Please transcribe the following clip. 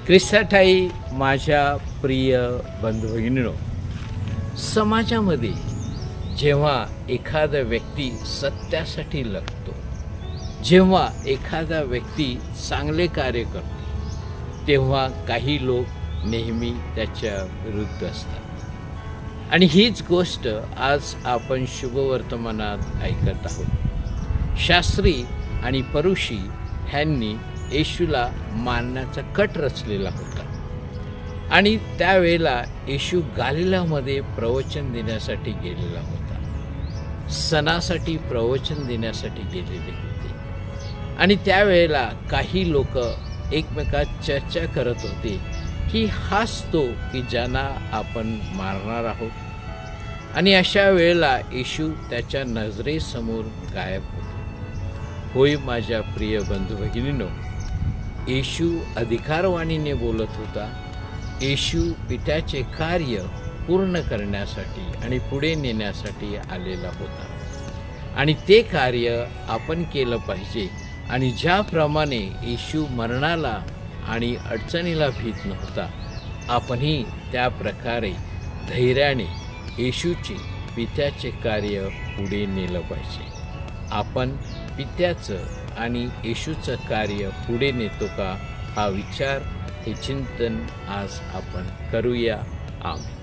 ख्रिस्ताठाई माझ्या प्रिय बंधू-भगिनींनो, समाजामध्ये जेव्हा एखादा व्यक्ती सत्यासाठी लढतो, जेव्हा एखादा व्यक्ती चांगले कार्य करतो, तेव्हा काही लोक नेहमी त्याच्या विरुद्ध असतात। आणि हीच गोष्ट आज आपण शुभवर्तमानात ऐकत आहोत। शास्त्री आणि फरीसी ह्यांनी येशूला मारण्याचा कट रचलेला होता आणि त्यावेळेला येशू गालिलामध्ये प्रवचन देण्यासाठी गेलेला होता, सणासाठी प्रवचन देण्यासाठी गेलेले होते। आणि त्यावेळेला काही लोक एकमेकात चर्चा करत होते की हाच तो की ज्यांना आपण मारणार आहोत। आणि अशा वेळेला येशू त्याच्या नजरेसमोर गायब होतो। होय माझ्या प्रिय बंधू भगिनींनो, येशू अधिकारवाणीने बोलत होता। येशू पित्याचे कार्य पूर्ण करण्यासाठी आणि पुढे नेण्यासाठी आलेला होता आणि ते कार्य आपण केलं पाहिजे। आणि ज्याप्रमाणे येशू मरणाला आणि अडचणीला भीत नव्हता, आपणही त्या प्रकारे धैर्याने येशूचे पित्याचे कार्य पुढे नेलं पाहिजे। आपण पित्याचं आणि येशूचं कार्य पुढे नेतो का, हा विचार, हे चिंतन आज आपण करूया। आमेन।